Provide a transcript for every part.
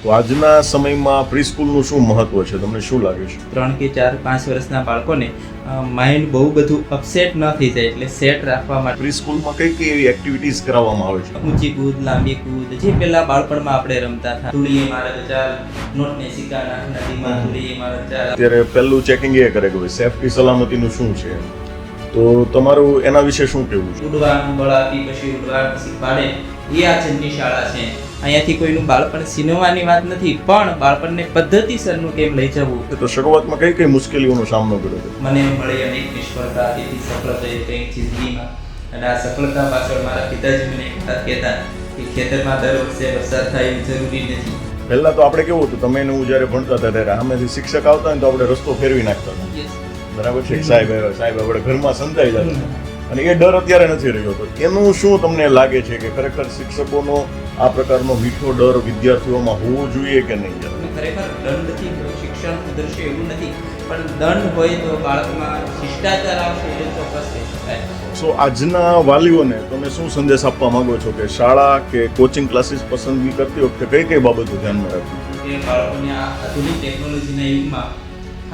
તો આજના સમયમાં પ્રીસ્કૂલનું શું મહત્વ છે, તમને શું લાગે છે? 3 કે 4 5 વર્ષના બાળકોને માઇન્ડ બહુ બધું અપસેટ ન થઈ જાય એટલે સેટ રાખવા માટે પ્રીસ્કૂલમાં કઈ કઈ એવી એક્ટિવિટીઝ કરાવવામાં આવે છે? ઊંચી કૂદ, લાંબી કૂદ, જે પહેલા બાળપણમાં આપણે રમતા હતા, ધૂળીએ મારા ચાલ, નોટને સિક્કા નદીમાં ધૂળીએ મારા ચાલ. અત્યારે પહેલું ચેકિંગ એ કરે કે ભાઈ સેફટી સલામતીનું શું છે, તો તમારું એના વિશે શું કહેવું છે? ઉડવાનું બળ આપી પછી ઉડવાનું શીખવાડે એ આ જનની શાળા છે. અહીંયાથી કોઈનું બાળપણ છીનવવાની વાત નથી, પણ બાળપણને પદ્ધતિસરનું કેમ લઈ જવું. તો શરૂઆતમાં કઈ કઈ મુશ્કેલીઓનો સામનો કર્યો હતો? મને મળી અનેક નિષ્ફળતા, તેથી સફળતા એ કંઈક જિંદગીમાં. અને આ સફળતા પાછળ મારા પિતાજી મને એક વાત કહેતા કે ખેતરમાં દર વર્ષે વરસાદ થાય એવું જરૂરી નથી. પહેલા તો આપણે કેવું હતું, તમે હું જ્યારે ભણતા હતા ત્યારે સામેથી શિક્ષક આવતા હોય તો આપણે રસ્તો ફેરવી નાખતા હતા, બરાબર છે? સાહેબ આપણે ઘરમાં સંતાઈ જતા, અને એ ડર અત્યારે નથી રહ્યો. તો એનું શું તમને લાગે છે કે ખરેખર શિક્ષકોનો આ પ્રકારનો મીઠો ડર વિદ્યાર્થીઓમાં હોવો જોઈએ કે નહીં? ખરેખર દંડથી શિક્ષણ સુધરશે એવું નથી, પણ દંડ હોય તો બાળકમાં શિષ્ટાચાર આવશે એ ચોક્કસ કહી શકાય. સો આજના વાલીઓને તમે શું સંદેશ આપવા માંગો છો કે શાળા કે કોચિંગ ક્લાસીસ પસંદગી કરતી વખતે કઈ કઈ બાબતો ધ્યાનમાં રાખવી? કે બાળકોને આ આધુનિક ટેકનોલોજીના યુગમાં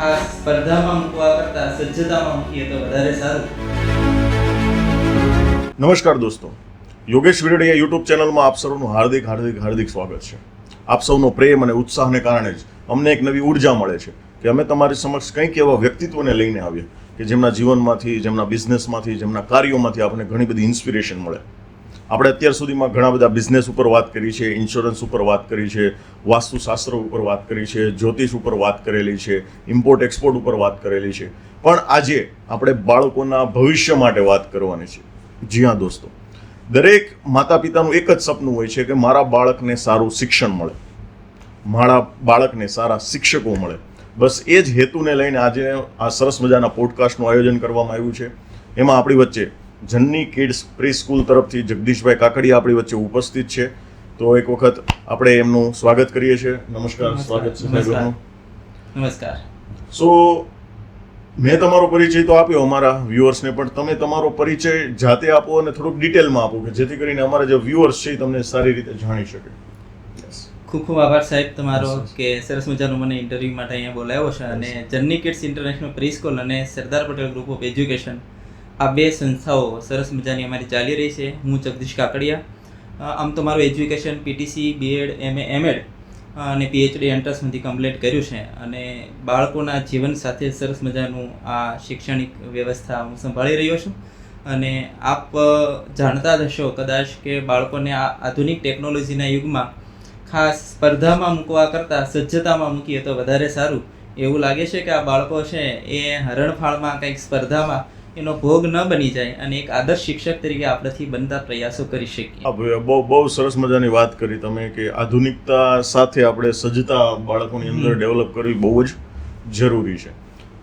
ખાસ સ્પર્ધામાં મૂકવા કરતાં સજ્જતામાં મૂકીએ તો વધારે સારું. નમસ્કાર દોસ્તો, યોગેશ વિરડિયા યુટ્યુબ ચેનલમાં આપ સૌનું હાર્દિક સ્વાગત છે. આપ સૌનો પ્રેમ અને ઉત્સાહને કારણે જ અમને એક નવી ઉર્જા મળે છે કે અમે તમારી સમક્ષ કંઈક એવા વ્યક્તિત્વને લઈને આવીએ કે જેમના જીવનમાંથી, જેમના બિઝનેસમાંથી, જેમના કાર્યોમાંથી આપણને ઘણી બધી ઇન્સ્પિરેશન મળે. આપણે અત્યાર સુધીમાં ઘણા બધા બિઝનેસ ઉપર વાત કરી છે, ઇન્સ્યોરન્સ ઉપર વાત કરી છે, વાસ્તુશાસ્ત્ર ઉપર વાત કરી છે, જ્યોતિષ ઉપર વાત કરેલી છે, ઇમ્પોર્ટ એક્સપોર્ટ ઉપર વાત કરેલી છે, પણ આજે આપણે બાળકોના ભવિષ્ય માટે વાત કરવાની છે. જી હા દોસ્તો, દરેક માતા પિતાનું એક જ સપનું હોય છે કે મારા બાળકને સારું શિક્ષણ મળે, મારા બાળકને સારા શિક્ષકો મળે. બસ એ જ હેતુને લઈને આજે આ સરસ મજાના પોડકાસ્ટનું આયોજન કરવામાં આવ્યું છે. એમાં આપણી વચ્ચે જનની કિડ્સ પ્રી સ્કૂલ તરફથી જગદીશભાઈ કાકડિયા આપણી વચ્ચે ઉપસ્થિત છે. તો એક વખત આપણે એમનું સ્વાગત કરીએ છીએ. નમસ્કાર, સ્વાગત છે સાહેબ. નમસ્કાર. સો મેં તમારો પરિચય તો આપ્યો અમારા વ્યુઅર્સને, પણ તમે તમારો પરિચય જાતે આપો અને થોડુંક ડિટેલમાં આપો કે જેથી કરીને અમારા જે વ્યુઅર્સ છે એ તમને સારી રીતે જાણી શકે. ખૂબ ખૂબ આભાર સાહેબ તમારો કે સરસ મજાનું મને ઇન્ટરવ્યૂ માટે અહીંયા બોલાવ્યો છે. અને journey kids international pre school અને Sardar Patel group of education, આ બે સંસ્થાઓ સરસ મજાની અમારી ચાલી રહી છે. હું જગદીશ કાકડિયા. આમ તો મારું education PTC, BEd, MA, MEd અને પીએચડી એન્ટ્રન્સમાંથી કમ્પ્લીટ કર્યું છે. અને બાળકોના જીવન સાથે સરસ મજાનું આ શૈક્ષણિક વ્યવસ્થા હું સંભાળી રહ્યો છું. અને આપ જાણતા જ હશો કદાચ કે બાળકોને આ આધુનિક ટેકનોલોજીના યુગમાં ખાસ સ્પર્ધામાં મૂકવા કરતાં સજ્જતામાં મૂકીએ તો વધારે સારું. એવું લાગે છે કે આ બાળકો છે એ હરણફાળમાં કંઈક સ્પર્ધામાં એનો ભોગ ન બની જાય અને એક આદર્શ શિક્ષક તરીકે આપણેથી બનતા પ્રયાસો કરી શકીએ. બહુ સરસ મજાની વાત કરી તમે કે આધુનિકતા સાથે આપણે સજ્જતા બાળકોની અંદર ડેવલપ કરવી બહુ જ જરૂરી છે.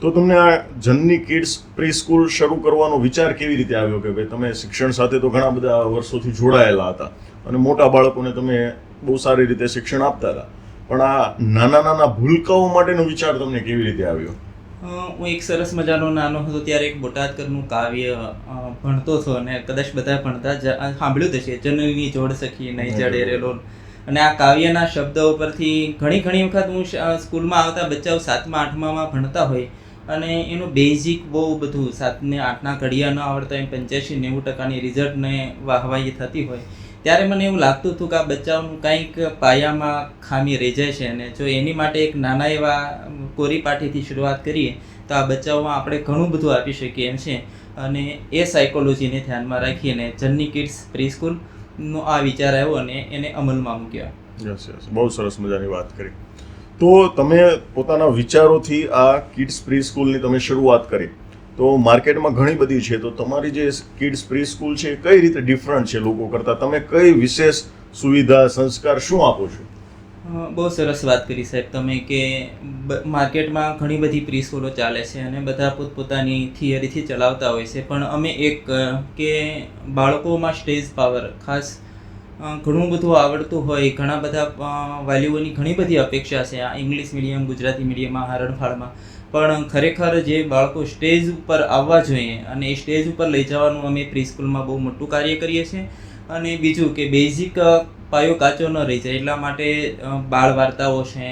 તો તમને આ જનની કિડ્સ પ્રી સ્કૂલ શરૂ કરવાનો વિચાર કેવી રીતે આવ્યો કે ભાઈ તમે શિક્ષણ સાથે તો ઘણા બધા વર્ષોથી જોડાયેલા હતા અને મોટા બાળકોને તમે બહુ સારી રીતે શિક્ષણ આપતા હતા, પણ આ નાના ભૂલકાઓ માટેનો વિચાર તમને કેવી રીતે આવ્યો? હું એક સરસ મજાનો નાનો હતો ત્યારે એક બોટાદકરનું કાવ્ય ભણતો હતો અને કદાચ બધા ભણતા સાંભળ્યું જ છે, જનની જોડ સખી નહીં જડે રેલો. અને આ કાવ્યના શબ્દો પરથી ઘણી વખત હું સ્કૂલમાં આવતા બચ્ચાઓ 7મા 8મામાં ભણતા હોય અને એનું બેઝિક બહુ બધું 7 ને 8ના ઘડિયા ન આવડતા એમ 85-90% રિઝલ્ટને વાહવાહી થતી હોય ત્યારે મને એવું લાગતું હતું કે આ બચ્ચાઓનું કંઈક પાયામાં ખામી રહી જાય છે. અને જો એની માટે એક નાના એવા કોરી પાટીથી શરૂઆત કરીએ તો આ બચ્ચાઓમાં આપણે ઘણું બધું આપી શકીએ એમ છે. અને એ સાયકોલોજીને ધ્યાનમાં રાખીને જનની કિડ્સ પ્રી સ્કૂલનો આ વિચાર આવ્યો અને એને અમલમાં મૂક્યો. યસ, બહુ સરસ મજાની વાત કરી. તો તમે પોતાના વિચારોથી આ કિડ્સ પ્રી સ્કૂલની તમે શરૂઆત કરી, તો માર્કેટમાં ઘણી બધી છે, તો તમારી જે કિડ્સ પ્રી સ્કૂલ છે કઈ રીતે ડિફરન્ટ છે લોકો કરતાં? તમે કઈ વિશેષ સુવિધા, સંસ્કાર શું આપો છો? બહુ સરસ વાત કરી સાહેબ તમે કે માર્કેટમાં ઘણી બધી પ્રી સ્કૂલો ચાલે છે અને બધા પોતપોતાની થિયરીથી ચલાવતા હોય છે, પણ અમે એક કે બાળકોમાં સ્ટેજ પાવર ખાસ ઘણું બધું આવડતું હોય, ઘણા બધા વાલીઓની ઘણી બધી અપેક્ષા છે આ ઇંગ્લિશ મીડિયમ, ગુજરાતી મીડિયમમાં, હરણફાળમાં, પણ ખરેખર જે બાળકો સ્ટેજ ઉપર આવવા જોઈએ અને એ સ્ટેજ ઉપર લઈ જવાનું અમે પ્રી સ્કૂલમાં બહુ મોટું કાર્ય કરીએ છીએ. અને બીજું કે બેઝિક પાયો કાચો ન રહી જાય એટલા માટે બાળ વાર્તાઓ છે,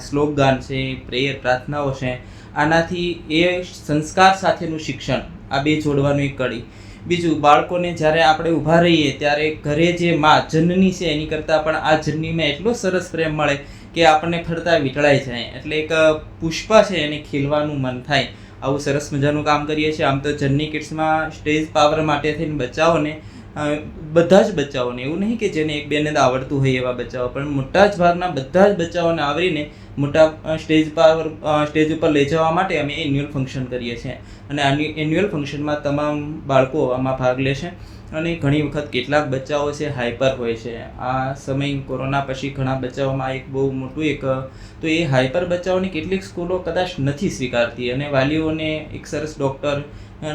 શ્લોક ગાન છે, પ્રેયર પ્રાર્થનાઓ છે, આનાથી એ સંસ્કાર સાથેનું શિક્ષણ આ બે જોડવાનું એક કડી. બીજું, બાળકોને જ્યારે આપણે ઊભા રહીએ ત્યારે ઘરે જે માં જનની છે એની કરતાં પણ આ જનનીમાં એટલો સરસ પ્રેમ મળે કે આપણને ફરતા વીંટળાઈ જાય. એટલે એક પુષ્પ છે એને ખીલવાનું મન થાય. આવું સરસ મજાનું કામ કરીએ છીએ. આમ તો જનની કિડ્સમાં સ્ટેજ પાવર માટે થઈને બચ્ચાઓને બધા જ બચ્ચાઓને, એવું નહીં કે જેને એક બેને આવડતું હોય એવા બચ્ચાઓ, પણ મોટા જ ભાગના બધા જ બચ્ચાઓને આવરીને મોટા સ્ટેજ ઉપર લઈ જવા માટે અમે એન્યુઅલ ફંક્શન કરીએ છીએ. અને આ એન્યુઅલ ફંક્શનમાં તમામ બાળકો આમાં ભાગ લે છે. અને ઘણી વખત કેટલાક બચ્ચાઓ છે હાઈપર હોય છે. આ સમય કોરોના પછી ઘણા બચ્ચાઓમાં એક બહુ મોટું તો એ હાઈપર બચ્ચાઓની કેટલીક સ્કૂલો કદાચ નથી સ્વીકારતી અને વાલીઓને એક સરસ ડૉક્ટર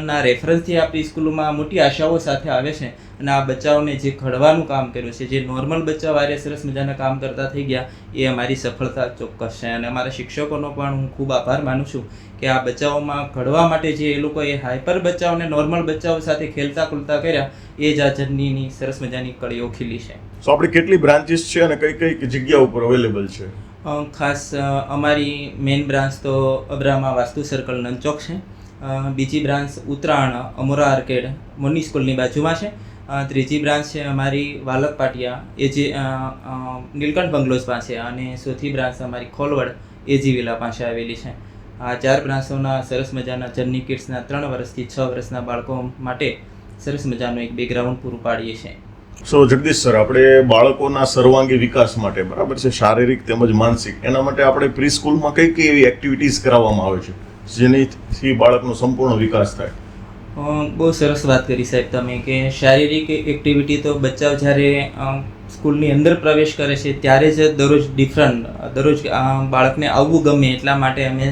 ના રેફરન્સથી આપણી સ્કૂલોમાં મોટી આશાઓ સાથે આવે છે. અને આ બચ્ચાઓને જે ઘડવાનું કામ કર્યું છે, જે નોર્મલ બચ્ચાઓ આરે સરસ મજાના કામ કરતા થઈ ગયા, એ અમારી સફળતા ચોક્કસ છે. અને અમારા શિક્ષકોનો પણ હું ખૂબ આભાર માનું છું કે આ બચ્ચાઓમાં ઘડવા માટે જે એ લોકોએ હાઈપર બચ્ચાઓને નોર્મલ બચ્ચાઓ સાથે ખેલતા ખુલતા કર્યા, એ જ આ જર્નીની સરસ મજાની કડીઓ ખીલી છે. સો આપણી કેટલી બ્રાન્ચીસ છે અને કઈ કઈ જગ્યા ઉપર અવેલેબલ છે? ખાસ અમારી મેઇન બ્રાન્ચ તો અબ્રામા વાસ્તુ સર્કલ નંચોક છે. બીજી બ્રાન્ચ ઉત્તરાયણ અમોરા આર્કેડ મોની સ્કૂલની બાજુમાં છે. ત્રીજી બ્રાન્ચ છે અમારી વાલક પાટિયા એ જે નીલકંઠ બંગલોઝ પાસે. અને ચોથી બ્રાન્ચ અમારી ખોલવડ એજી વિલા પાસે આવેલી છે. આ 4 બ્રાન્ચોના સરસ મજાના જર્ની કિડ્સના 3 વર્ષથી 6 વર્ષના બાળકો માટે સરસ મજાનું એક બેકગ્રાઉન્ડ પૂરું પાડીએ છીએ. સો જગદીશ સર, આપણે બાળકોના સર્વાંગી વિકાસ માટે, બરાબર છે, શારીરિક તેમજ માનસિક, એના માટે આપણે પ્રી સ્કૂલમાં કઈ કઈ એવી એક્ટિવિટીઝ કરાવવામાં આવે છે જેનાથી બાળકનો સંપૂર્ણ વિકાસ થાય? બહુ સરસ વાત કરી સાહેબ તમે કે શારીરિક એક્ટિવિટી તો બચ્ચાઓ જ્યારે સ્કૂલની અંદર પ્રવેશ કરે છે ત્યારે જ દરરોજ બાળકને આવવું ગમે એટલા માટે અમે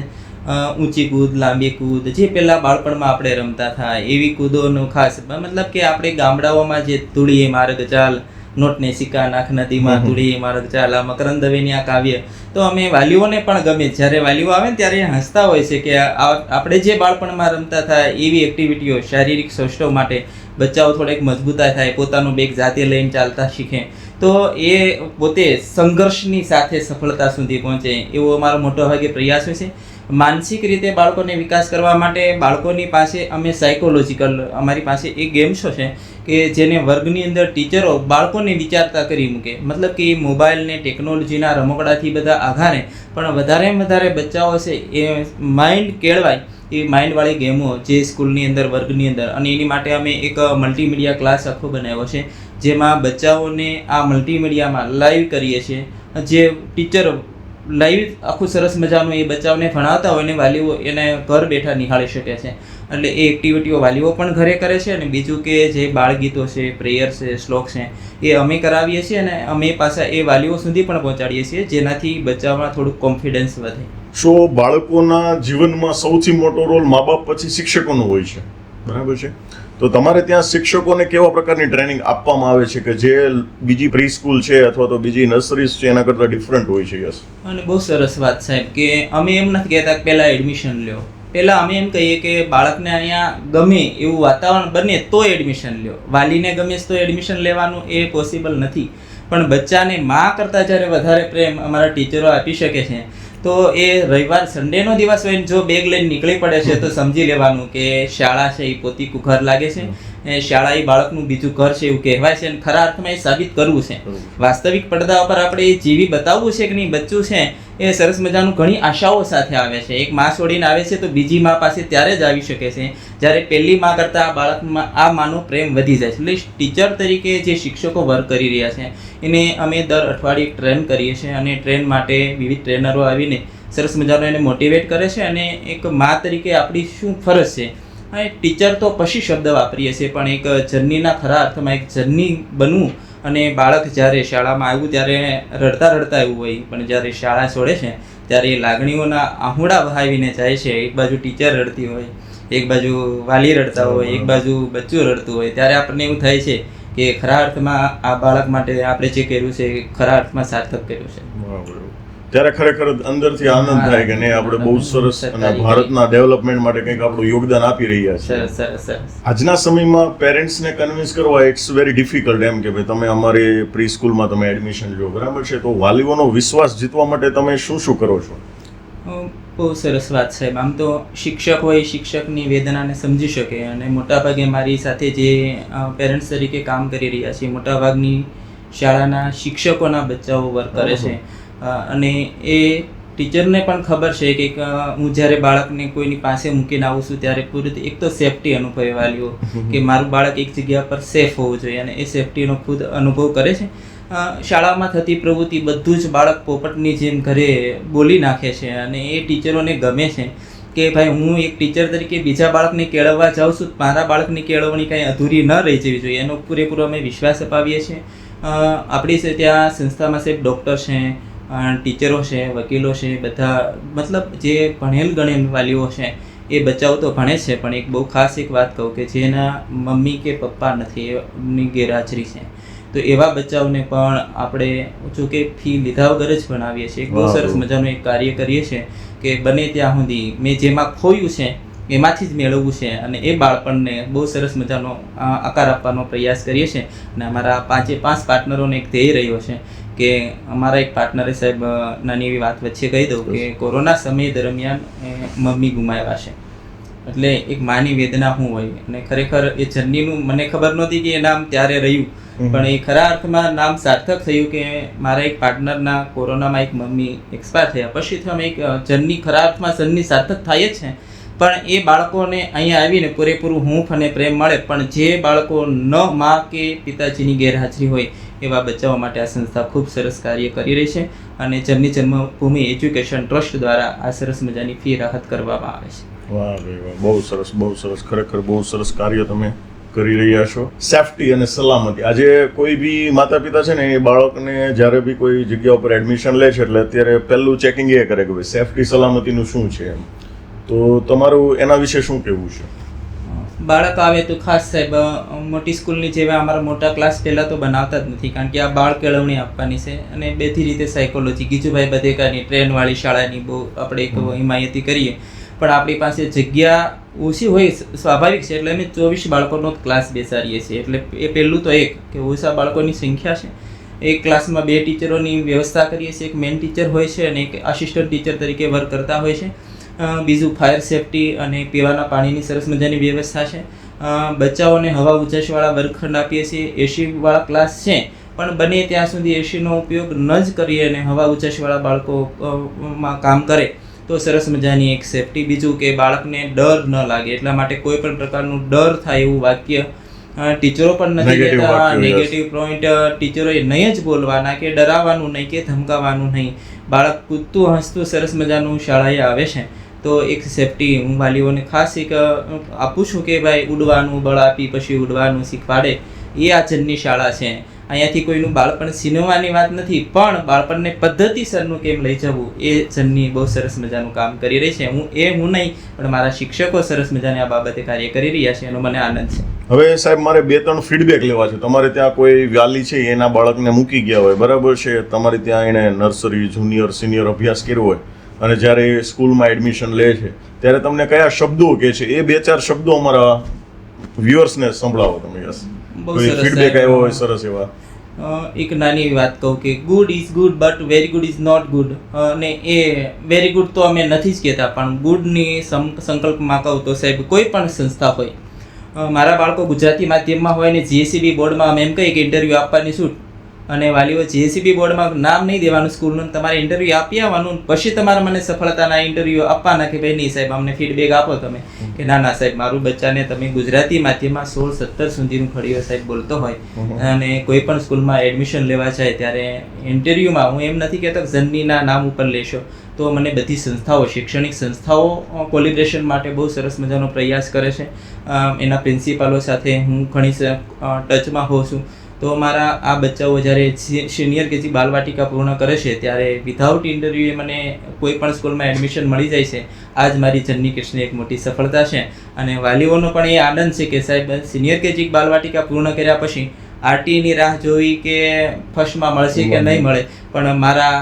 ઊંચી કૂદ, લાંબી કૂદ, જે પહેલાં બાળપણમાં આપણે રમતા હતા એવી કૂદોનું ખાસ, મતલબ કે આપણે ગામડાઓમાં જે ધૂળીએ માર્ગ ચાલ, નોટને સિક્કા નાખ નદીમાં, ધૂળીએ માર્ગ ચાલ, આ મકરંદ દવેની આ કાવ્ય તો અમે વાલીઓને પણ ગમે. જ્યારે વાલીઓ આવે ને ત્યારે હસતા હોય છે કે આપણે જે બાળપણમાં રમતા હતા એવી એક્ટિવિટીઓ શારીરિક સૌષ્ઠવ માટે બચ્ચાઓ થોડેક મજબૂતાઈ થાય, પોતાનું બેગ જાતે લઈને ચાલતા શીખે, તો એ પોતે સંઘર્ષની સાથે સફળતા સુધી પહોંચે એવો અમારો મોટો ભાગે પ્રયાસ હોય છે. માનસિક રીતે બાળકોને વિકાસ કરવા માટે બાળકોની પાસે અમે સાયકોલોજીકલ, અમારી પાસે એક ગેમ શો છે કે જેને વર્ગની અંદર ટીચરો બાળકોને વિચારતા કરી મૂકે. મતલબ કે મોબાઈલ ને ટેકનોલોજીના રમકડાથી બધા આઘારે પણ વધારે બચ્ચાઓ છે એ માઇન્ડ કેળવાય એ માઇન્ડવાળી ગેમો જે સ્કૂલની અંદર, વર્ગની અંદર, અને એની માટે અમે એક મલ્ટીમીડિયા ક્લાસ આખો બનાવ્યો છે જેમાં બચ્ચાઓને આ મલ્ટીમીડિયામાં લાઈવ કરીએ છીએ. જે ટીચર લાઈવ આખું સરસ મજાનું એ બચ્ચાઓને ભણાવતા હોય ને વાલીઓ એને ઘર બેઠા નિહાળી શકે છે. એટલે એ એક્ટિવિટીઓ વાલીઓ પણ ઘરે કરે છે. અને બીજું કે જે બાળગીતો છે, પ્રેયર છે, શ્લોક છે, એ અમે કરાવીએ છીએ અને અમે પાછા એ વાલીઓ સુધી પણ પહોંચાડીએ છીએ જેનાથી બચ્ચાઓમાં થોડુંક કોન્ફિડન્સ વધે. શું બાળકોના જીવનમાં સૌથી મોટો રોલ મા બાપ પછી શિક્ષકોનો હોય છે, બરાબર છે? તો તમારે ત્યાં શિક્ષકોને કેવા પ્રકારની ટ્રેનિંગ આપવામાં આવે છે કે જે બીજી પ્રી સ્કૂલ છે અથવા તો બીજી નર્સરીઝ છે એના કરતાં ડિફરન્ટ હોય છે? યસ. અને બહુ સરસ વાત સાહેબ કે અમે એમ નથી કહેતા કે પહેલાં એડમિશન લ્યો. પહેલાં અમે એમ કહીએ કે બાળકને અહીંયા ગમે એવું વાતાવરણ બને તો એડમિશન લ્યો. વાલીને ગમે તો એડમિશન લેવાનું એ પોસિબલ નથી. પણ બચ્ચાને માં કરતાં જ્યારે વધારે પ્રેમ અમારા ટીચરો આપી શકે છે તો એ રવિવાર સન્ડેનો દિવસ હોય જો બેગ લઈને નીકળી પડે છે તો સમજી લેવાનું કે શાળા છે એ પોતીકું ઘર લાગે છે. શાળા એ બાળકનું બીજું ઘર છે એવું કહેવાય છે અને ખરા અર્થમાં એ સાબિત કરવું છે. વાસ્તવિક પડદા ઉપર આપણે એ જીવી બતાવવું છે કે નહીં, બચ્ચું છે એ સરસ મજાનું ઘણી આશાઓ સાથે આવે છે. એક માં છોડીને આવે છે તો બીજી માં પાસે ત્યારે જ આવી શકે છે જ્યારે પહેલી માં કરતાં આ બાળકમાં આ માનો પ્રેમ વધી જાય છે. એટલે ટીચર તરીકે જે શિક્ષકો વર્ક કરી રહ્યા છે એને અમે દર અઠવાડિયે ટ્રેન કરીએ છીએ અને ટ્રેન માટે વિવિધ ટ્રેનરો આવીને સરસ મજાનો એને મોટિવેટ કરે છે. અને એક માં તરીકે આપણી શું ફરજ છે, ટીચર તો પછી શબ્દ વાપરીએ છીએ પણ એક જર્નીના ખરા અર્થમાં એક જર્ની બનવું. અને બાળક જ્યારે શાળામાં આવ્યું ત્યારે રડતા એવું હોય પણ જ્યારે શાળા છોડે છે ત્યારે એ લાગણીઓના આહુડા વહાવીને જાય છે. એક બાજુ ટીચર રડતી હોય, એક બાજુ વાલી રડતા હોય, એક બાજુ બચ્ચું રડતું હોય, ત્યારે આપણને એવું થાય છે કે ખરા અર્થમાં આ બાળક માટે આપણે જે કર્યું છે ખરા અર્થમાં સાર્થક કર્યું છે. બરાબર. ત્યારે ખરેખર અંદરથી આનંદ થાય કે નહીં, આપણે બહુ સરસ અને ભારતના ડેવલપમેન્ટ માટે કંઈક આપણું યોગદાન આપી રહ્યા છીએ. સરસ સરસ સરસ. આજના સમયમાં પેરેન્ટ્સને કન્વિન્સ કરવા ઇટ્સ વેરી ડિફિકલ્ટ, એમ કે ભાઈ તમે અમારી પ્રી સ્કૂલમાં તમે એડમિશન લો, બરાબર છે, તો વાલીઓનો વિશ્વાસ જીતવા માટે તમે શું શું કરો છો? બહુ સરસ વાત સાહેબ. આમ તો શિક્ષક હોય, શિક્ષકની વેદનાને સમજી શકે, અને મોટાભાગે મારી સાથે જે પેરેન્ટ્સ તરીકે કામ કરી રહ્યા છે મોટાભાગની શાળાના શિક્ષકોના બચ્ચાઓ વર્ક કરે છે. અને એ ટીચરને પણ ખબર છે કે હું જ્યારે બાળકને કોઈની પાસે મૂકીને આવું છું ત્યારે પૂરી એક તો સેફટી અનુભવે વાલીઓ, કે મારું બાળક એક જગ્યા પર સેફ હોવું જોઈએ, અને એ સેફટીનો ખુદ અનુભવ કરે છે. શાળામાં થતી પ્રવૃત્તિ બધું જ બાળક પોપટની જેમ ઘરે બોલી નાખે છે, અને એ ટીચરોને ગમે છે કે ભાઈ હું એક ટીચર તરીકે બીજા બાળકને કેળવવા જાઉં છું, મારા બાળકની કેળવણી કાંઈ અધૂરી ન રહી જવી જોઈએ, એનો પૂરેપૂરો અમે વિશ્વાસ અપાવીએ છીએ. આપણી ત્યાં સંસ્થામાં સાહેબ ડૉક્ટર છે, ટીચરો છે, વકીલો છે, બધા મતલબ જે ભણેલ ગણેલ વાલીઓ છે એ બચ્ચાઓ તો ભણે છે, પણ એક બહુ ખાસ એક વાત કહું કે જેના મમ્મી કે પપ્પા નથી, એમની ગેરહાજરી છે, તો એવા બચ્ચાઓને પણ આપણે જો કે ફી લીધા વગર જ ભણાવીએ છીએ. એક બહુ સરસ મજાનું એક કાર્ય કરીએ છીએ કે બને ત્યાં સુધી મેં જેમાં ખોયું છે એમાંથી જ મેળવવું છે, અને એ બાળપણને બહુ સરસ મજાનો આકાર આપવાનો પ્રયાસ કરીએ છીએ. અને અમારા 5 પાર્ટનરોને એક ધ્યેય રહ્યો છે કે અમારા એક પાર્ટનરે સાહેબ નાની એવી વાત વચ્ચે કહી દઉં કે કોરોના સમય દરમિયાન મમ્મી ગુમાવ્યા છે, એટલે એક માની વેદના શું હોય, અને ખરેખર એ જર્નીનું મને ખબર નહોતી કે એ નામ ત્યારે રહ્યું, પણ એ ખરા અર્થમાં નામ સાર્થક થયું કે મારા એક પાર્ટનરના કોરોનામાં એક મમ્મી એક્સપાયર થયા. પછીથી અમે એક જર્ની ખરા અર્થમાં જર્ની સાર્થક થાય જ છે, પણ એ બાળકોને અહીંયા આવીને પૂરેપૂરું હૂંફ અને પ્રેમ મળે. પણ જે બાળકો ન મા કે પિતાજીની ગેરહાજરી હોય એવા બચ્ચાઓ માટે આ સંસ્થા ખૂબ સરસ કાર્ય કરી રહી છે, અને જમની જન્મભૂમિ એજ્યુકેશન ટ્રસ્ટ દ્વારા આ સરસ મજાની ફી રાહત કરવામાં આવે છે. વાહ ભાઈ વાહ, બહુ સરસ બહુ સરસ, ખરેખર બહુ સરસ કાર્ય તમે કરી રહ્યા છો. સેફટી અને સલામતી, આજે કોઈ બી માતા પિતા છે ને એ બાળકને જ્યારે બી કોઈ જગ્યા ઉપર એડમિશન લે છે એટલે અત્યારે પહેલું ચેકિંગ એ કરે કે ભાઈ સેફટી સલામતીનું શું છે એમ, તો તમારું એના વિશે શું કહેવું છે? બાળક આવે તો ખાસ સાહેબ મોટી સ્કૂલની જેવા અમારા મોટા ક્લાસ પહેલાં તો બનાવતા જ નથી, કારણ કે આ બાળ કેળવણી આપવાની છે, અને બેથી રીતે સાયકોલોજી ગીજુભાઈ બધેકાની ટ્રેનવાળી શાળાની બહુ આપણે એક હિમાયતી કરીએ, પણ આપણી પાસે જગ્યા ઓછી હોય સ્વાભાવિક છે, એટલે અમે 24 બાળકોનો ક્લાસ બેસાડીએ છીએ. એટલે એ પહેલું તો એક કે ઓછા બાળકોની સંખ્યા છે, એક ક્લાસમાં 2 ટીચરોની વ્યવસ્થા કરીએ છીએ, એક મેઇન ટીચર હોય છે અને એક આસિસ્ટન્ટ ટીચર તરીકે વર્ક કરતા હોય છે. બીજું ફાયર સેફટી અને પીવાના પાણીની સરસ મજાની વ્યવસ્થા છે. બચ્ચાઓને હવા ઉજાસવાળા વર્ગખંડ આપીએ છીએ, એસીવાળા ક્લાસ છે, પણ બને ત્યાં સુધી એસીનો ઉપયોગ ન જ કરીએ અને હવા ઉજાસવાળા બાળકોમાં કામ કરે તો સરસ મજાની એક સેફટી. બીજું કે બાળકને ડર ન લાગે એટલા માટે કોઈ પણ પ્રકારનું ડર થાય એવું વાક્ય ટીચરો પણ નથી કહેતા, નેગેટિવ પોઈન્ટ ટીચરોએ નહીં જ બોલવાના, કે ડરાવવાનું નહીં કે ધમકાવવાનું નહીં. બાળક કૂદતું હસતું સરસ મજાનું શાળાએ આવે છે તો એક સેફટી હું વાલીઓને ખાસ એક આપું છું કે ભાઈ ઉડવાનું બળ આપી પછી ઉડવાનું શીખવાડે, એ આ જનની શાળા છે. અહીંયાથી કોઈનું બાળપણ છીનવવાની વાત નથી, પણ બાળપણને પદ્ધતિસરનું કેમ લઈ જવું એ જનની બહુ સરસ મજાનું કામ કરી રહી છે. હું નહીં પણ મારા શિક્ષકો સરસ મજાને આ બાબતે કાર્ય કરી રહ્યા છે, એનો મને આનંદ છે. હવે સાહેબ મારે 2-3 ફીડબેક લેવા છે. તમારે ત્યાં કોઈ વાલી છે એના બાળકને મૂકી ગયા હોય, બરાબર છે, તમારે ત્યાં એણે નર્સરી જુનિયર સિનિયર અભ્યાસ કર્યો હોય અને જ્યારે એ સ્કૂલમાં એડમિશન લે છે ત્યારે તમને કયા શબ્દો કહે છે, એ 2-4 શબ્દો અમારા વ્યુઅર્સને સંભળાવો તમે. યસ, કોઈ ફીડબેક આવ્યો હોય સરસ એવા. એક નાની વાત કહું કે good is good but very good is not good, અને એ વેરી ગુડ તો અમે નથી જ કહેતા, પણ ગુડની સંકલ્પમાં કહું તો સાહેબ કોઈ પણ સંસ્થા હોય, મારા બાળકો ગુજરાતી માધ્યમમાં હોય ને જીએસસીબી બોર્ડમાં અમે એમ કહીએ કે ઇન્ટરવ્યૂ આપવાની છૂટ, અને વાલીઓ જીએસસીબી બોર્ડમાં નામ નહીં દેવાનું સ્કૂલનું, તમારે ઇન્ટરવ્યૂ આપી આવવાનું, પછી તમારે મને સફળતાના ઇન્ટરવ્યૂ આપવાના કે ભાઈ નહીં સાહેબ અમને ફીડબેક આપો તમે, કે ના ના સાહેબ મારું બચ્ચાને તમે ગુજરાતી માધ્યમમાં 16-17 સુધીનું ખડીઓ સાહેબ બોલતો હોય અને કોઈ પણ સ્કૂલમાં એડમિશન લેવા જાય ત્યારે ઇન્ટરવ્યૂમાં હું એમ નથી કહેતો જનનીના નામ ઉપર લેશો, તો મને બધી સંસ્થાઓ શૈક્ષણિક સંસ્થાઓ કોલિબ્રેશન માટે બહુ સરસ મજાનો પ્રયાસ કરે છે. એના પ્રિન્સિપાલો સાથે હું ઘણી ટચમાં હોઉં છું. તો મારા આ બચ્ચાઓ જ્યારે સિનિયર કેજી બાલવાટિકા પૂર્ણ કરે છે ત્યારે વિધાઉટ ઇન્ટરવ્યૂએ મને કોઈ પણ સ્કૂલમાં એડમિશન મળી જાય છે. આ જ મારી જનની કિડ્સની એક મોટી સફળતા છે, અને વાલીઓનો પણ એ આનંદ છે કે સાહેબ સિનિયર કેજી બાલવાટિકા પૂર્ણ કર્યા પછી આરટીની રાહ જોવી કે ફર્સ્ટમાં મળશે કે નહીં મળે, પણ મારા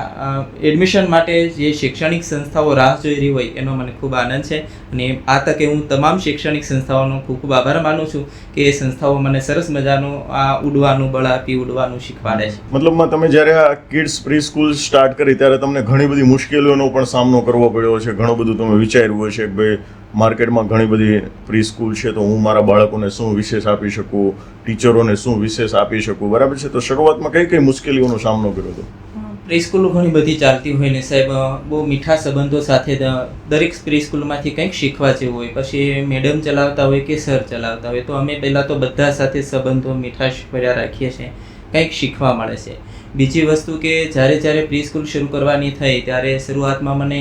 એડમિશન માટે જે શૈક્ષણિક સંસ્થાઓ રાહ જોઈ રહી હોય એનો મને ખૂબ આનંદ છે. અને આ તકે હું તમામ શૈક્ષણિક સંસ્થાઓનો ખૂબ ખૂબ આભાર માનું છું કે એ સંસ્થાઓ મને સરસ મજાનું આ ઉડવાનું બળ આપી ઉડવાનું શીખવાડે છે. મતલબમાં તમે જ્યારે આ કિડ્સ પ્રી સ્કૂલ સ્ટાર્ટ કરી ત્યારે તમને ઘણી બધી મુશ્કેલીઓનો પણ સામનો કરવો પડ્યો છે, ઘણું બધું તમે વિચાર્યું હોય છે કે ભાઈ માર્કેટમાં ઘણી બધી પ્રી સ્કૂલ છે તો હું મારા બાળકોને શું વિશેષ આપી શકું, ટીચરોને શું વિશેષ આપી શકું, બરાબર છે? તો શરૂઆતમાં કઈ કઈ મુશ્કેલીઓનો સામનો કર્યો હતો? પ્રી સ્કૂલો ઘણી બધી ચાલતી હોય ને સાહેબ, બહુ મીઠા સંબંધો સાથે દરેક પ્રી સ્કૂલમાંથી કંઈક શીખવા જેવું હોય. પછી મેડમ ચલાવતા હોય કે સર ચલાવતા હોય તો અમે પહેલાં તો બધા સાથે સંબંધો મીઠાશ ભર્યા રાખીએ છીએ, કંઈક શીખવા મળે છે. બીજી વસ્તુ કે જ્યારે પ્રી સ્કૂલ શરૂ કરવાની થઈ ત્યારે શરૂઆતમાં મને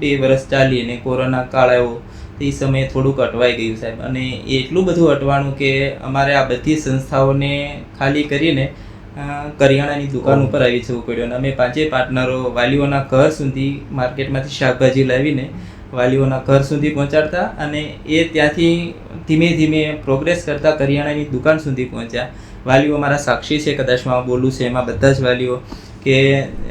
2 વર્ષ ચાલી અને કોરોના કાળ આવ્યો, એ સમયે થોડુંક અટવાઈ ગયું સાહેબ. અને એટલું બધું અટવાનું કે અમારે આ બધી સંસ્થાઓને ખાલી કરીને કરિયાણાની દુકાન ઉપર આવી જવું પડ્યું. અને અમે 5 પાર્ટનરો વાલીઓના ઘર સુધી માર્કેટમાંથી શાકભાજી લાવીને વાલીઓના ઘર સુધી પહોંચાડતા અને એ ત્યાંથી ધીમે ધીમે પ્રોગ્રેસ કરતા કરિયાણાની દુકાન સુધી પહોંચ્યા. વાલીઓ મારા સાક્ષી છે, કદાચ હું બોલું છે એમાં બધા જ વાલીઓ કે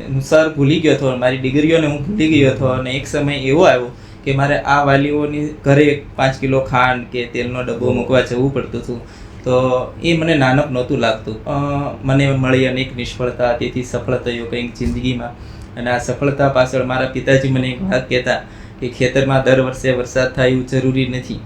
હું સર ભૂલી ગયો હતો, મારી ડિગ્રીઓને હું ભૂલી ગયો હતો. અને એક સમય એવો આવ્યો કે મારે આ વાલીઓની ઘરે 5 કિલો ખાંડ કે તેલનો ડબ્બો મૂકવા જવું પડતું હતું. તો એ મને નાનક નહોતું લાગતું. મને મળી અનેક નિષ્ફળતા, તેથી સફળ થયો કંઈક જિંદગીમાં. અને આ સફળતા પાછળ મારા પિતાજી મને એક વાત કહેતા કે ખેતરમાં દર વર્ષે વરસાદ થાય એવું જરૂરી નથી.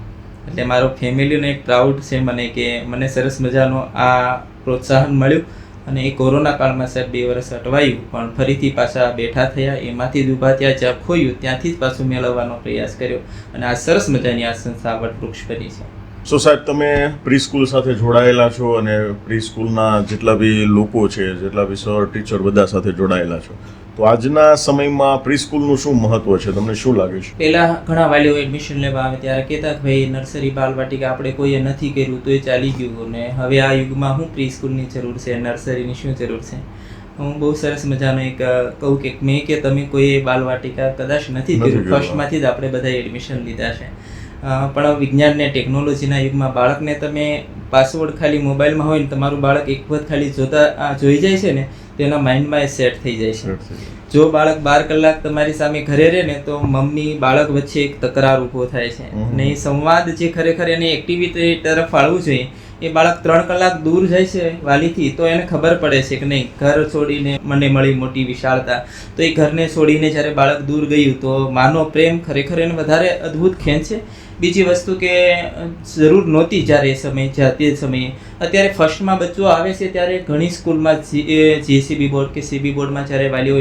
એટલે મારો ફેમિલીનો એક પ્રાઉડ છે મને કે મને સરસ મજાનો આ પ્રોત્સાહન મળ્યું. અને એ કોરોના કાળમાં સાહેબ 2 વર્ષ અટવાયું, પણ ફરીથી પાછા બેઠા થયા, એમાંથી જ ઊભા ત્યાં જ્યાં ખોયું ત્યાંથી જ પાછું મેળવવાનો પ્રયાસ કર્યો અને આ સરસ મજાની આ સંસ્થા વટવૃક્ષ કરી છે. સો સાહેબ, તમે પ્રી સ્કૂલ સાથે જોડાયેલા છો અને પ્રી સ્કૂલના જેટલા બી લોકો છે, જેટલા બી સર ટીચર બધા સાથે જોડાયેલા છો, તો આજના સમયમાં પ્રી સ્કૂલનું શું મહત્વ છે, તમને શું લાગે છે? પહેલાં ઘણા વાલીઓ એડમિશન લેવા આવે ત્યારે કહેતા કે ભાઈ નર્સરી બાલવાટિકા આપણે કોઈએ નથી કર્યું તો એ ચાલી ગયું, અને હવે આ યુગમાં શું પ્રી સ્કૂલની જરૂર છે, નર્સરીની શું જરૂર છે? હું બહુ સરસ મજાનો એક કહું કે મેં કે તમે કોઈ બાલવાટિકા કદાચ નથી કર્યું, ફર્સ્ટમાંથી જ આપણે બધા એડમિશન લીધા છે. પણ વિજ્ઞાન ને ટેકનોલોજીના યુગમાં બાળકને તમે પાસવર્ડ ખાલી મોબાઈલમાં હોય ને તમારું બાળક એક વખત ખાલી જોઈ જાય છે ને તો એના માઇન્ડમાં એ સેટ થઈ જાય છે. જો બાળક 12 કલાક તમારી સામે ઘરે રહે ને તો મમ્મી બાળક વચ્ચે એક તકરાર ઊભો થાય છે. અને એ સંવાદ જે ખરેખર એને એક્ટિવિટી તરફ વાળવું જોઈએ, એ બાળક 3 કલાક દૂર જાય છે વાલીથી તો એને ખબર પડે છે કે નહીં, ઘર છોડીને મને મળી મોટી વિશાળતા. તો એ ઘરને છોડીને જ્યારે બાળક દૂર ગયું તો માનો પ્રેમ ખરેખર એને વધારે અદ્ભુત ખેંચે. બીજી વસ્તુ કે જરૂર નહોતી જ્યારે એ સમયે, તે સમયે અત્યારે ફર્સ્ટમાં બચ્ચો આવે છે ત્યારે ઘણી સ્કૂલમાં જીસીબી બોર્ડ કે સીબી બોર્ડમાં જ્યારે વાલીઓ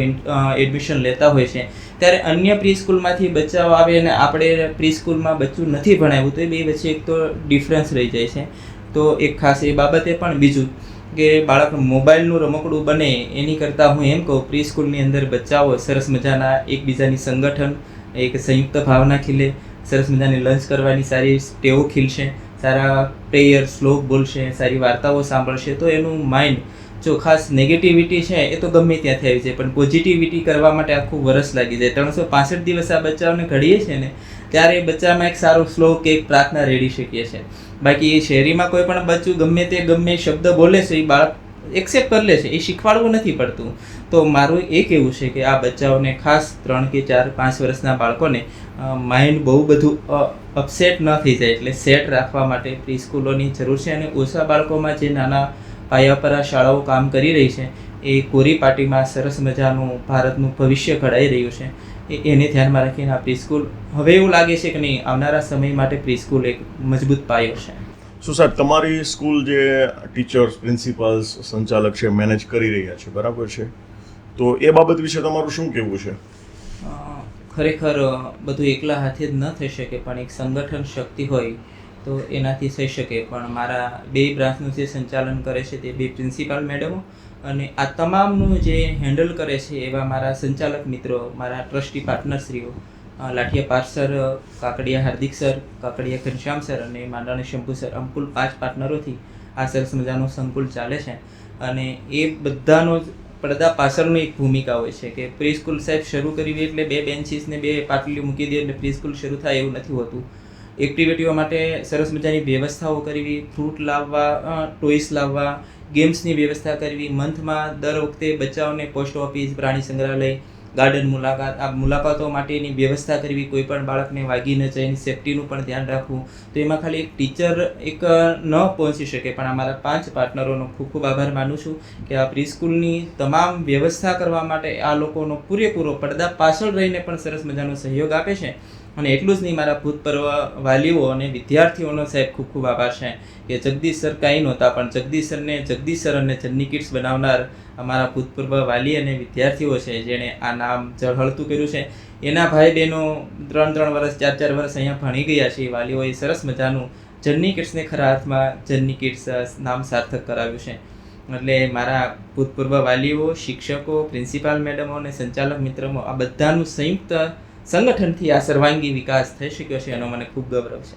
એડમિશન લેતા હોય છે ત્યારે અન્ય પ્રી સ્કૂલમાંથી બચ્ચાઓ આવે અને આપણે પ્રી સ્કૂલમાં બચ્ચું નથી ભણાવ્યું તો એ બે વચ્ચે એક તો ડિફરન્સ રહી જાય છે. તો એક ખાસ એ બાબતે પણ બીજું કે બાળક મોબાઈલનું રમકડું બને એની કરતાં હું એમ કહું પ્રી સ્કૂલની અંદર બચ્ચાઓ સરસ મજાના એકબીજાની સંગઠન, એક સંયુક્ત ભાવના ખીલે, સરસ મજાની લંચ કરવાની સારી ટેવો ખીલશે, સારા પ્રેયર શ્લોક બોલશે, સારી વાર્તાઓ સાંભળશે તો એનું માઇન્ડ, જો ખાસ નેગેટિવિટી છે એ તો ગમે ત્યાંથી આવી જાય પણ પોઝિટિવિટી કરવા માટે આખું વરસ લાગી જાય. 365 દિવસ આ બચ્ચાઓને ઘડીએ છીએ ને ત્યારે એ બચ્ચામાં એક સારો શ્લોક કે એક પ્રાર્થના રેડી શકીએ છીએ. બાકી એ શહેરીમાં કોઈ પણ બચ્ચું ગમે શબ્દ બોલે છે એ બાળક એક્સેપ્ટ કરી લે છે, એ શીખવાડવું નથી પડતું. તો મારું એ કહેવું છે કે આ બચ્ચાઓને ખાસ 3 કે 4, 5 વર્ષના બાળકોને માઇન્ડ બહુ બધું અપસેટ ન થઈ જાય એટલે સેટ રાખવા માટે પ્રી સ્કૂલોની જરૂર છે. અને ઓછા બાળકોમાં જે નાના પાયા પર આ શાળાઓ કામ કરી રહી છે એ કોરી પાટીમાં સરસ મજાનું ભારતનું ભવિષ્ય ઘડાઈ રહ્યું છે, એને ધ્યાનમાં રાખીને આ પ્રી સ્કૂલ હવે એવું લાગે છે કે નહીં, આવનારા સમય માટે પ્રી સ્કૂલ એક મજબૂત પાયો છે. શું સાહેબ, તમારી સ્કૂલ જે ટીચર્સ, પ્રિન્સિપાલ્સ, સંચાલક છે મેનેજ કરી રહ્યા છે, બરાબર છે, તો એ બાબત વિશે તમારું શું કહેવું છે? ખરેખર બધું એકલા હાથે જ ન થઈ શકે પણ એક સંગઠન શક્તિ હોય તો એનાથી થઈ શકે. પણ મારા 2 બ્રાન્ચનું જે સંચાલન કરે છે તે 2 પ્રિન્સિપાલ મેડમો અને આ તમામનું જે હેન્ડલ કરે છે એવા મારા સંચાલક મિત્રો, મારા ટ્રસ્ટી પાર્ટનરશ્રીઓ, લાઠિયા પાર્થ સર, કાકડિયા હાર્દિક સર, કાકડિયા ઘનશ્યામ સર અને માંડાણી શંભુ સર, આમ કુલ 5 પાર્ટનરોથી આ સરસ મજાનું સંકુલ ચાલે છે. અને એ બધાનો જ પડદા પાછળની એક ભૂમિકા હોય છે કે પ્રી સ્કૂલ સાહેબ શરૂ કરવી એટલે 2 બેન્ચીસ ને 2 પાટલીઓ મૂકી દે એટલે પ્રી સ્કૂલ શરૂ થાય એવું નથી હોતું. એક્ટિવિટીઓ માટે સરસ મજાની વ્યવસ્થાઓ કરવી, ફ્રૂટ લાવવા, ટોયસ લાવવા, ગેમ્સની વ્યવસ્થા કરવી, મંથમાં દર વખતે બચ્ચાઓને પોસ્ટ ઓફિસ, પ્રાણી સંગ્રહાલય, ગાર્ડન મુલાકાત, આ મુલાકાતો માટેની વ્યવસ્થા કરવી, કોઈ પણ બાળકને વાગી ન જાય એની સેફટીનું પણ ધ્યાન રાખવું. તો એમાં ખાલી એક ટીચર ન પહોંચી શકે, પણ અમારા 5 પાર્ટનરોનો ખૂબ ખૂબ આભાર માનું છું કે આ પ્રીસ્કૂલની તમામ વ્યવસ્થા કરવા માટે આ લોકોનો પૂરેપૂરો પડદા પાછળ રહીને પણ સરસ મજાનો સહયોગ આપે છે. અને એટલું જ નહીં, મારા ભૂતપૂર્વ વાલીઓ અને વિદ્યાર્થીઓનો સાહેબ ખૂબ ખૂબ આભાર છે કે જગદીશ સર કાંઈ નહોતા, પણ જગદીશ સર અને જર્ની કિડ્સ બનાવનાર અમારા ભૂતપૂર્વ વાલી અને વિદ્યાર્થીઓ છે, જેણે આ નામ ઝળહળતું કર્યું છે. એના ભાઈ બહેનો 3 વર્ષ 4 વર્ષ અહીંયા ભણી ગયા છે. એ વાલીઓએ સરસ મજાનું જર્ની કિડ્સને ખરા અર્થમાં જર્ની કિડ્સ નામ સાર્થક કરાવ્યું છે. એટલે મારા ભૂતપૂર્વ વાલીઓ, શિક્ષકો, પ્રિન્સિપાલ મેડમો અને સંચાલક મિત્રો, આ બધાનું સંયુક્ત સંગઠનથી આ સર્વાંગી વિકાસ થઈ શક્યો છે, એનો મને ખૂબ ગૌરવ છે.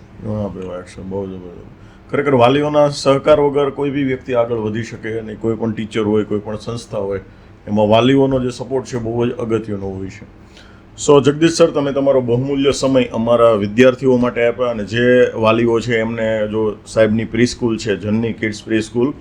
બહુ જબરદસ્ત. ખરેખર વાલીઓના સહકાર વગર કોઈ બી વ્યક્તિ આગળ વધી શકે નહીં. કોઈ પણ ટીચર હોય, કોઈ પણ સંસ્થા હોય, એમાં વાલીઓનો જે સપોર્ટ છે બહુ જ અગત્યનો હોય છે. સો જગદીશ સર, તમે તમારો બહુમૂલ્ય સમય અમારા વિદ્યાર્થીઓ માટે આપ્યા, અને જે વાલીઓ છે એમને જો સાહેબની પ્રીસ્કૂલ છે, જર્ની કિડ્સ પ્રીસ્કૂલ,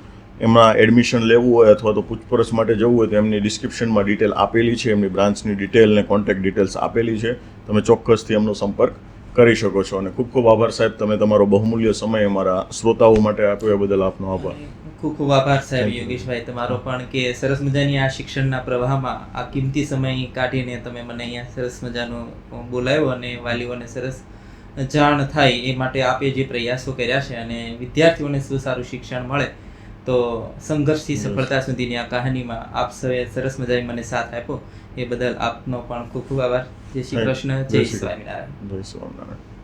એમાં એડમિશન લેવું હોય અથવા તો પૂછપરછ માટે જવું હોય તો એમની ડિસ્ક્રિપ્શનમાં ડિટેલ આપેલી છે, એમની બ્રાન્ચની ડિટેલ ને કોન્ટેક્ટ ડિટેલ્સ આપેલી છે. તમે ચોક્કસથી એમનો સંપર્ક કરી શકો છો. અને ખૂબ ખૂબ આભાર સાહેબ, તમે તમારો બહુમૂલ્ય સમય અમારા શ્રોતાઓ માટે આપ્યો એ બદલ આપનો આભાર. ખૂબ ખૂબ આભાર સાહેબ યોગેશભાઈ તમારો પણ, કે સરસ મજાની આ શિક્ષણના પ્રવાહમાં આ કિંમતી સમય કાઢીને તમે મને અહીંયા સરસ મજાનો બોલાવ્યો અને વાલીઓને સરસ જાણ થાય એ માટે આપે જે પ્રયાસો કર્યા છે અને વિદ્યાર્થીઓને શું સારું શિક્ષણ મળે, તો સંઘર્ષથી સફળતા સુધીની આ કહાનીમાં આપ સૌએ સરસ મજાની મને સાથ આપ્યો એ બદલ આપનો પણ ખૂબ ખૂબ આભાર. જય શ્રી કૃષ્ણ. જય સ્વામિનારાયણ. જય સ્વામિનારાયણ.